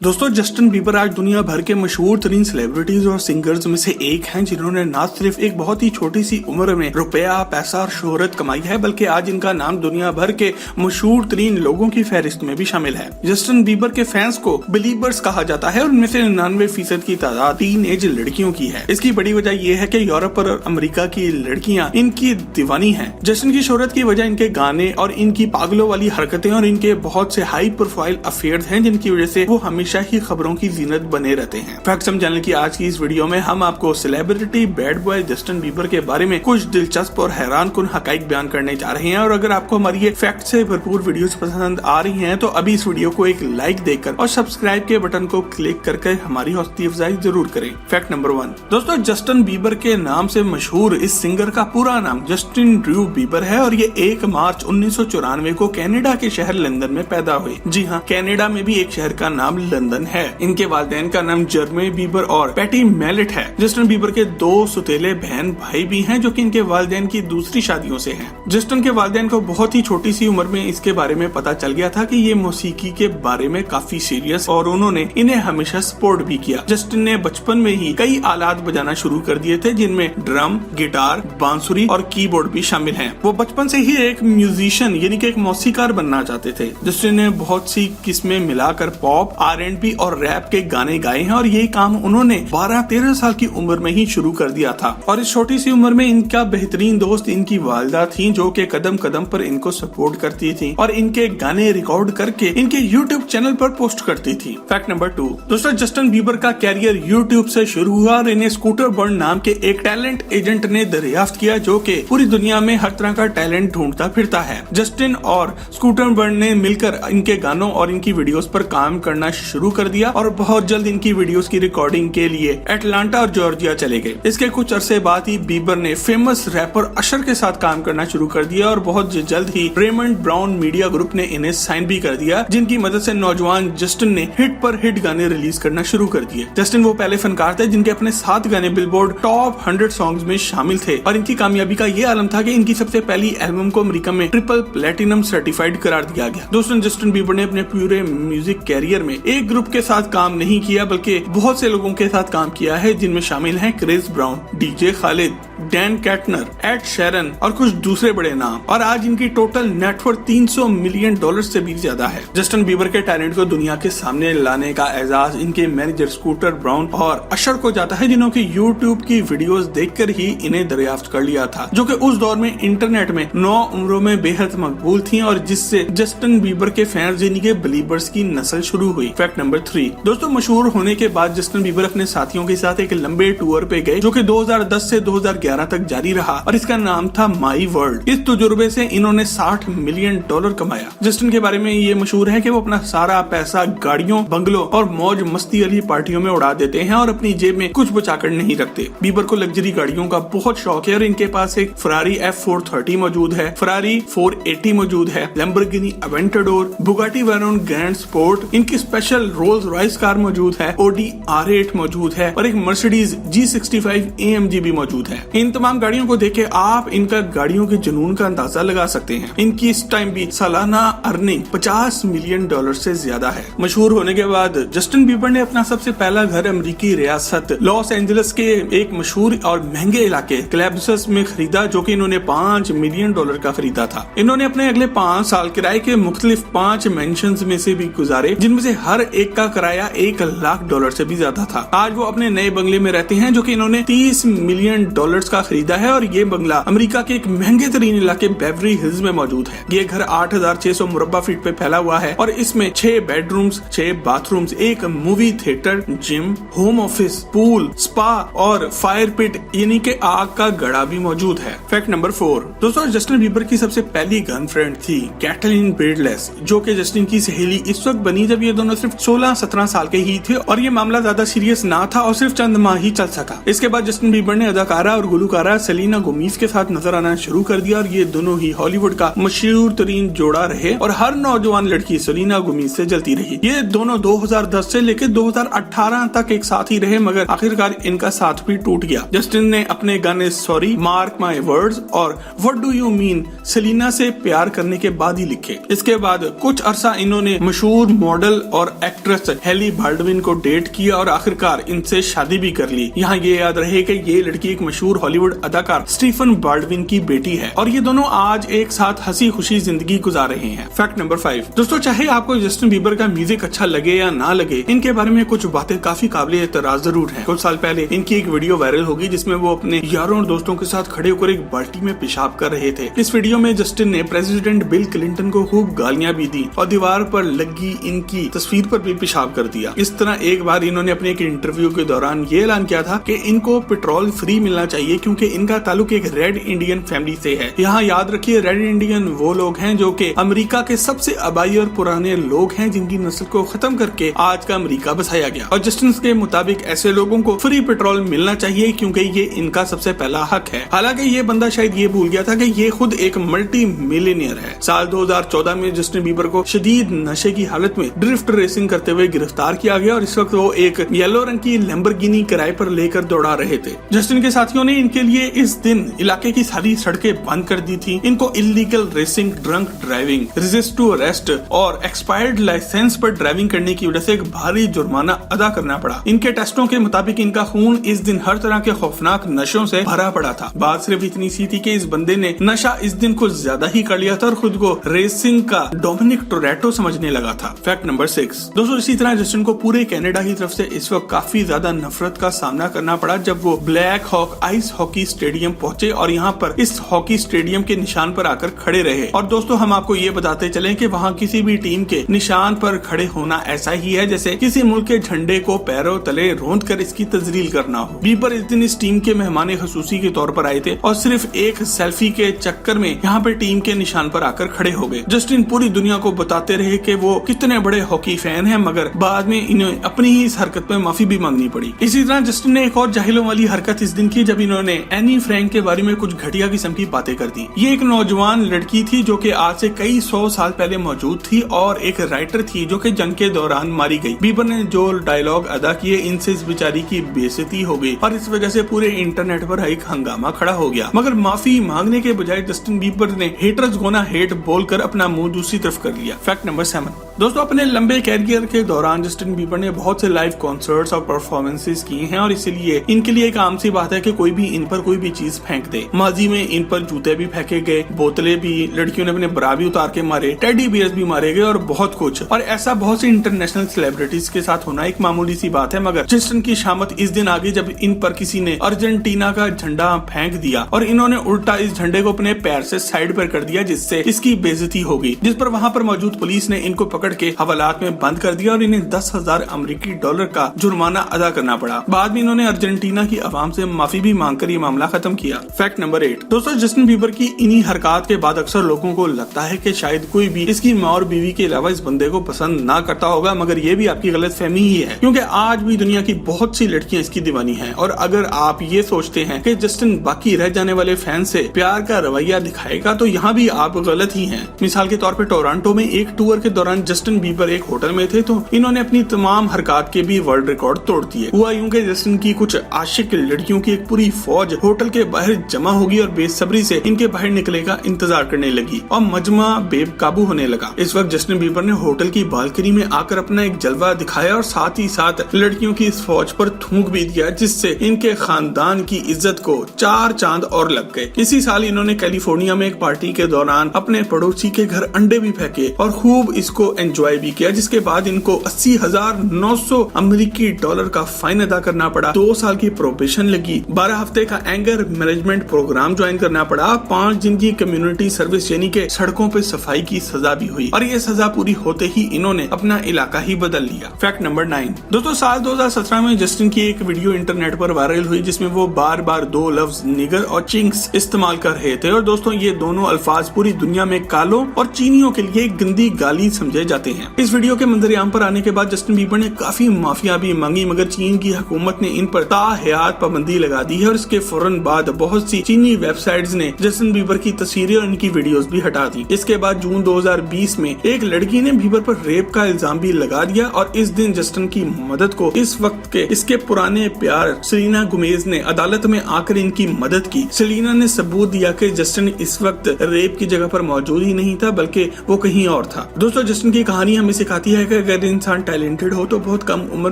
दोस्तों, Justin Bieber आज दुनिया भर के मशहूर तरीन सेलिब्रिटीज और सिंगर्स में से एक हैं जिन्होंने न सिर्फ एक बहुत ही छोटी सी उम्र में रुपया, पैसा और शोहरत कमाई है, बल्कि आज इनका नाम दुनिया भर के मशहूर तरीन लोगों की फहरिस्त में भी शामिल है। जस्टिन बीबर के फैंस को बिलीवर्स कहा जाता है और उनमें से 99% की तादाद टीन एज लड़कियों की है। इसकी बड़ी वजह यह है कि यूरोप और अमेरिका की लड़कियां इनकी दीवानी हैं। जस्टिन की शोहरत की वजह इनके गाने और इनकी पागलों वाली हरकतें और इनके बहुत से हाई प्रोफाइल अफेयर्स हैं, जिनकी वजह से वो हमेशा ही खबरों की जीनत बने रहते हैं। फैक्ट्स चैनल की आज की इस वीडियो में हम आपको celebrity bad boy Justin Bieber के बारे में कुछ दिलचस्प और हैरान कुन हकाइक बयान करने जा रहे हैं। और अगर आपको हमारी ये फैक्ट से भरपूर वीडियोस पसंद आ रही हैं तो अभी इस वीडियो को एक लाइक देकर और सब्सक्राइब के बटन को क्लिक करके हमारी हौसला अफजाई जरूर करें। फैक्ट नंबर 1, दोस्तों, जस्टिन बीबर के नाम से मशहूर इस सिंगर का पूरा नाम जस्टिन ड्रू बीबर है और ये 1 मार्च 1994 को कनाडा के शहर लंदन में पैदा हुए। जी हाँ, कनाडा में भी एक शहर का नाम लंदन है। इनके वालिदैन का नाम जर्मे बीबर और पैटी मैलेट है। जस्टिन बीबर के 2 सुतेले बहन भाई भी हैं जो कि इनके वालिदैन की दूसरी शादियों से हैं। जस्टिन के वालिदैन को बहुत ही छोटी सी उम्र में इसके बारे में पता चल गया था कि ये मौसीकी के बारे में काफी सीरियस और उन्होंने इन्हें हमेशा सपोर्ट भी किया। जस्टिन ने बचपन में ही कई आलात बजाना शुरू कर दिए थे, जिनमें ड्रम, गिटार, बांसुरी और कीबोर्ड भी शामिल हैं। वो बचपन से ही एक म्यूजिशियन यानी कि एक मौसीकार बनना चाहते थे। जस्टिन ने बहुत सी किस्में मिलाकर पॉप, R&B और रैप के गाने गाए हैं और ये काम उन्होंने 12-13 साल की उम्र में ही शुरू कर दिया था। और इस छोटी सी उम्र में इनका बेहतरीन दोस्त इनकी वालिदा थी, जो कि कदम कदम पर इनको सपोर्ट करती थी और इनके गाने रिकॉर्ड करके इनके YouTube चैनल पर पोस्ट करती थी। फैक्ट नंबर 2, दोस्तों, जस्टिन बीबर का कैरियर YouTube से शुरू हुआ और इन्हें स्कूटर बर्न नाम के एक टैलेंट एजेंट ने दरियाफ्त किया, जो कि पूरी दुनिया में हर तरह का टैलेंट ढूंढता फिरता है। जस्टिन और स्कूटर बर्न ने मिलकर इनके गानों और इनकी वीडियोस पर काम करना शुरू कर दिया और बहुत जल्द इनकी वीडियोस की रिकॉर्डिंग के लिए एटलांटा और जॉर्जिया चले गए। इसके कुछ अरसे बाद ही बीबर ने फेमस रैपर अशर के साथ काम करना शुरू कर दिया और बहुत जल्द ही रेमंड ब्राउन मीडिया ग्रुप ने इन्हें साइन भी कर दिया, जिनकी मदद से नौजवान जस्टिन ने हिट पर हिट गाने रिलीज करना शुरू कर दिए। जस्टिन वो पहले फनकार थे जिनके अपने 7 गाने बिलबोर्ड टॉप 100 सॉन्ग्स में शामिल थे और इनकी कामयाबी का ये आलम था कि इनकी सबसे पहली एल्बम को अमेरिका में ट्रिपल प्लेटिनम सर्टिफाइड करार दिया गया। दोस्तों, जस्टिन बीबर ने अपने पूरे म्यूजिक कैरियर में एक ग्रुप के साथ काम नहीं किया, बल्कि बहुत से लोगों के साथ काम किया है, जिनमें शामिल हैं Chris Brown, DJ Khaled, Dan Katner, Ed Sheeran और कुछ दूसरे बड़े नाम। और आज इनकी टोटल नेटवर्थ $300 मिलियन से भी ज्यादा है। जस्टिन बीबर के टैलेंट को दुनिया के सामने लाने का एजाज इनके मैनेजर स्कूटर ब्राउन और अशर को जाता है, जिन्होंने YouTube की वीडियोस देखकर ही इन्हें दरियाफ्त कर लिया था, जो कि उस दौर में इंटरनेट में 9 उम्रों में बेहद मकबूल थी और जिससे जस्टिन बीबर के फैंस यानी के बिलीवर्स की नस्ल शुरू हुई। फैक्ट नंबर 3, दोस्तों, मशहूर होने के बाद जस्टिन बीबर अपने साथियों के साथ एक लंबे टूर पे गए, जो कि 2010 से 2011 तक जारी रहा और इसका नाम था माई वर्ल्ड। इस तजुर्बे से इन्होंने $60 मिलियन कमाया। जस्टिन के बारे में ये मशहूर है कि वो अपना सारा पैसा गाड़ियों, बंगलों और मौज मस्ती वाली पार्टियों में उड़ा देते हैं और अपनी जेब में कुछ बचाकर नहीं रखते। बीबर को लग्जरी गाड़ियों का बहुत शौक है और इनके पास एक फरारी F430 मौजूद है, फरारी 480 मौजूद है, Lamborghini Aventador, Bugatti Veyron grand sport, इनकी स्पेशल रोल्स रॉयस कार मौजूद है, Audi R8 मौजूद है और एक मर्सिडीज G65 AMG भी मौजूद है। इन तमाम गाड़ियों को देखे आप इनका गाड़ियों के जुनून का अंदाजा लगा सकते हैं। इनकी इस टाइम भी सालाना अर्निंग $50 मिलियन से ज्यादा है। मशहूर होने के बाद जस्टिन बीबर ने अपना सबसे पहला घर अमेरिकी रियासत लॉस एंजलिस के एक मशहूर और महंगे इलाके क्लेब्सस में खरीदा, जो कि इन्होंने $5 मिलियन का खरीदा था। इन्होंने अपने अगले 5 साल किराए के मुख्तलिफ 5 मेंशंस में से भी गुजारे, जिनमें से हर एक का किराया $1 लाख से भी ज्यादा था। आज वो अपने नए बंगले में रहते हैं, जो कि इन्होंने $30 मिलियन का खरीदा है और ये बंगला अमेरिका के एक महंगे तरीन इलाके बेवरी हिल्स में मौजूद है। ये घर 8600 मुरब्बा फीट पे फैला हुआ है और इसमें 6 बेडरूम्स, 6 बाथरूम्स, एक movie theatre, gym, home office, pool, spa और फायर पिट यानी के आग का गड़ा भी मौजूद है। फैक्ट नंबर 4, दोस्तों, जस्टिन बीबर की सबसे पहली गर्लफ्रेंड थी कैटलीन बियर्डलेस, जो कि जस्टिन की सहेली इस वक्त बनी जब ये दोनों सिर्फ 16-17 साल के ही थे और ये मामला ज्यादा सीरियस ना था और सिर्फ चंद माह ही चल सका। इसके बाद जस्टिन बीबर ने अदाकारा और गुलकारा सेलिना गोमेज के साथ नजर आना शुरू कर दिया और ये दोनों ही हॉलीवुड का मशहूर तरीन जोड़ा रहे और हर नौजवान लड़की सेलिना गोमेज से जलती रही। ये दोनों 2010 से लेकर 2018 तक एक साथ ही रहे, मगर आखिरकार इनका साथ भी टूट गया। जस्टिन ने अपने गाने सॉरी, मार्क माई वर्ड्स और what do you mean Selena से प्यार करने के बाद ही लिखे। इसके बाद कुछ अरसा इन्होंने मशहूर मॉडल और एक्ट्रेस हेली बाल्डविन को डेट किया और आखिरकार इनसे शादी भी कर ली। यहाँ ये याद रहे कि ये लड़की एक मशहूर हॉलीवुड अदाकार स्टीफन बाल्डविन की बेटी है और ये दोनों आज एक साथ हंसी खुशी जिंदगी गुजार रहे हैं। Fact number 5। दोस्तों, चाहे आपको जस्टिन बीबर का म्यूजिक अच्छा लगे या ना लगे, इनके बारे में कुछ बातें काफी काबिल एतराज जरूर है। कुछ साल पहले इनकी एक वीडियो वायरल होगी जिसमें वो अपने यारों और दोस्तों के साथ खड़े होकर एक बाल्टी में पेशाब कर रहे थे। इस वीडियो में जस्टिन ने प्रेसिडेंट बिल क्लिंटन को खूब गालियां भी दी और दीवार पर लगी इनकी तस्वीर पर भी पेशाब कर दिया। इस तरह एक बार इन्होंने अपने एक इंटरव्यू के दौरान ये ऐलान किया था कि इनको पेट्रोल फ्री मिलना चाहिए क्योंकि इनका ताल्लुक एक रेड इंडियन फैमिली से है। यहाँ याद रखिए, रेड इंडियन वो लोग हैं जो कि अमेरिका के सबसे आबादी और पुराने लोग हैं जिनकी नस्ल को खत्म करके आज का अमेरिका बसाया गया। और जस्टिन के मुताबिक ऐसे लोगों को फ्री पेट्रोल मिलना चाहिए क्योंकि ये इनका सबसे पहला हक है। हालांकि ये बंदा शायद ये भूल गया था कि ये खुद एक मल्टी मिलियनियर है। साल 2014 में जस्टिन बीबर को शदीद नशे की हालत में ड्रिफ्ट रेसिंग करते हुए गिरफ्तार किया गया और इस वक्त वो एक येलो रंग की लैम्बोर्गिनी किराए पर लेकर दौड़ा रहे थे। जस्टिन के साथियों ने इनके लिए इस दिन इलाके की सारी सड़कें बंद कर दी थी। इनको illegal racing, drunk driving, resist to arrest और एक्सपायर्ड लाइसेंस पर ड्राइविंग करने की वजह से एक भारी जुर्माना अदा करना पड़ा। इनके टेस्टों के मुताबिक इनका खून इस दिन हर तरह के खौफनाक नशों से भरा पड़ा था। बात सिर्फ इतनी सी थी कि इस बंदे ने नशा इस दिन कुछ ज्यादा ही कर लिया था और खुद को रेसिंग का डोमिनिक टोरेटो समझने लगा था। Fact number 6। दोस्तों, इसी तरह जस्टिन को पूरे कनाडा की तरफ से इस वक्त काफी ज्यादा नफरत का सामना करना पड़ा जब वो Black Hawk ice hockey stadium पहुंचे और यहाँ पर इस हॉकी स्टेडियम के निशान पर आकर खड़े रहे। और दोस्तों, हम आपको ये बताते चले कि वहाँ किसी भी टीम के निशान पर खड़े होना ऐसा ही है जैसे किसी मुल्क के झंडे को पैरों तले रोंद कर इसकी तजलील करना हो। बीबर इस दिन इस टीम के मेहमान खसूसी के तौर पर आए थे और सिर्फ एक सेल्फी के चक्कर में यहाँ पे टीम के निशान पर आकर खड़े हो गए। जस्टिन पूरी दुनिया को बताते रहे कि वो कितने बड़े हॉकी फैन हैं, मगर बाद में इन्हें अपनी ही इस हरकत में माफी भी मांगनी पड़ी। इसी तरह जस्टिन ने एक और जाहिलों वाली हरकत इस दिन की जब इन्होंने एनी फ्रैंक के बारे में कुछ घटिया किस्म की बातें कर दी। ये एक नौजवान लड़की थी जो कि आज से कई 100 साल पहले मौजूद थी और एक राइटर थी जो कि जंग के दौरान मारी गई। बीबर ने जो डायलॉग अदा किए इनसे इस बेचारी की बेइज्जती हो गई और इस वजह से पूरे इंटरनेट पर एक हंगामा खड़ा हो गया। मगर माफी मांगने के बजाय जस्टिन बीबर ने हेटर्स गोना हेट बोलकर अपना मुंह दूसरी तरफ कर लिया। Fact number 7। दोस्तों, अपने लंबे कैरियर के दौरान जस्टिन बीबर ने बहुत से लाइव कॉन्सर्ट्स और परफॉर्मेंसेस किए हैं और इसीलिए इनके लिए एक आम सी बात है कि कोई भी इन पर कोई भी चीज फेंक दे। माजी में इन पर जूते भी फेंके गए, बोतलें भी, लड़कियों ने अपने ब्रा भी उतार के मारे, टेडी बियर्स भी मारे गए और बहुत कुछ। और ऐसा बहुत सी इंटरनेशनल सेलिब्रिटीज के साथ होना एक मामूली सी बात है, मगर जस्टिन की शामत इस दिन आ गई जब इन पर किसी ने अर्जेंटीना का झंडा फेंक दिया और इन्होंने उल्टा इस झंडे को अपने पैर से साइड पर कर दिया जिससे इसकी बेइज्जती हो गई, जिस पर वहाँ पर मौजूद पुलिस ने इनको पकड़ के हवालात में बंद कर दिया और इन्हें 10,000 अमेरिकी डॉलर का जुर्माना अदा करना पड़ा। बाद में इन्होंने अर्जेंटीना की आवाम से माफी भी मांगकर ये मामला खत्म किया। Fact number 8। दोस्तों, जस्टिन बीबर की इन्हीं हरकत के बाद अक्सर लोगों को लगता है कि शायद कोई भी इसकी माँ और बीवी के अलावा इस बंदे को पसंद ना करता होगा, मगर ये भी आपकी गलतफहमी ही है क्योंकि आज भी दुनिया की बहुत सी लड़कियां इसकी दीवानी हैं। और अगर आप ये सोचते हैं कि जस्टिन बाकी रह जाने वाले फैन से प्यार का रवैया दिखाएगा तो यहाँ भी आप गलत ही हैं। मिसाल के तौर पे टोरंटो में एक टूर के दौरान जस्टिन बीबर एक होटल में थे तो इन्होंने अपनी तमाम हरकत के भी वर्ल्ड रिकॉर्ड तोड़ दिए। हुआ यूं कि जस्टिन की कुछ आशिक लड़कियों की एक पूरी फौज होटल के बाहर जमा होगी और बेसब्री से इनके बाहर निकले का इंतजार करने लगी और मजमा बेकाबू होने लगा। इस वक्त जस्टिन बीबर ने होटल की बालकनी में आकर अपना एक जलवा दिखाया और साथ ही साथ लड़कियों की इस फौज पर थूक भी दिया जिससे इनके खानदान की इज्जत को 4 चांद और लग गए। इसी साल इन्होंने कैलिफोर्निया में एक पार्टी के दौरान अपने पड़ोसी के घर अंडे भी फेंके और खूब इसको एंजॉय भी किया, जिसके बाद इनको 80,900 अमेरिकी डॉलर का फाइन अदा करना पड़ा, 2 साल की प्रोबेशन लगी, 12 हफ्ते का एंगर मैनेजमेंट प्रोग्राम ज्वाइन करना पड़ा, 5 दिन की कम्युनिटी सर्विस यानी के सड़कों पे सफाई की सजा भी हुई और ये सजा पूरी होते ही इन्होंने अपना इलाका ही बदल लिया। Fact number 9। दोस्तों, साल 2017 में जस्टिन की एक वीडियो इंटरनेट पर वायरल हुई जिसमें वो बार बार 2 लफ्ज निगर और चिंग्स इस्तेमाल कर रहे थे और दोस्तों ये दोनों अल्फाज पूरी दुनिया में कालों और चीनियों के लिए गंदी गाली समझे जाते हैं। इस वीडियो के मंजरेआम पर आने के बाद जस्टिन बीबर ने काफी माफिया भी मांगी मगर चीन की हुकूमत ने इन पर ताहयात पाबंदी लगा दी है और न्यूज के फौरन बाद बहुत सी चीनी वेबसाइट्स ने जस्टिन बीबर की तस्वीरें और इनकी वीडियोस भी हटा दी। इसके बाद जून 2020 में एक लड़की ने बीबर पर रेप का इल्जाम भी लगा दिया और इस दिन जस्टिन की मदद को इस वक्त के इसके पुराने प्यार सेलेना गोमेज ने अदालत में आकर इनकी मदद की। सेलेना ने सबूत दिया कि जस्टिन इस वक्त रेप की जगह पर मौजूद ही नहीं था, बल्कि वो कहीं और था। दोस्तों, जस्टिन की कहानी हमें सिखाती है कि अगर इंसान टैलेंटेड हो तो बहुत कम उम्र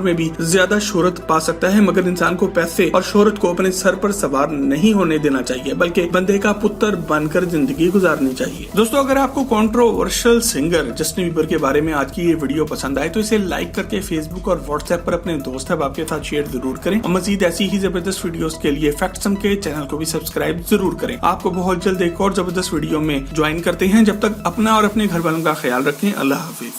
में भी ज्यादा शोहरत पा सकता है, मगर इंसान को पैसे और शोहरत को अपने सर पर सवार नहीं होने देना चाहिए, बल्कि बंदे का पुत्र बनकर जिंदगी गुजारनी चाहिए। दोस्तों, अगर आपको कंट्रोवर्शियल सिंगर जस्टिन बीबर के बारे में आज की ये वीडियो पसंद आए तो इसे लाइक करके फेसबुक और व्हाट्सएप पर अपने दोस्त है आपके साथ शेयर जरूर करें और मजीद ऐसी ही जबरदस्त वीडियोस के लिए फैक्ट्सम के चैनल को भी सब्सक्राइब जरूर करें। आपको बहुत जल्द एक और जबरदस्त वीडियो में ज्वाइन करते हैं। जब तक अपना और अपने घर वालों का ख्याल रखें। अल्लाह हाफिज।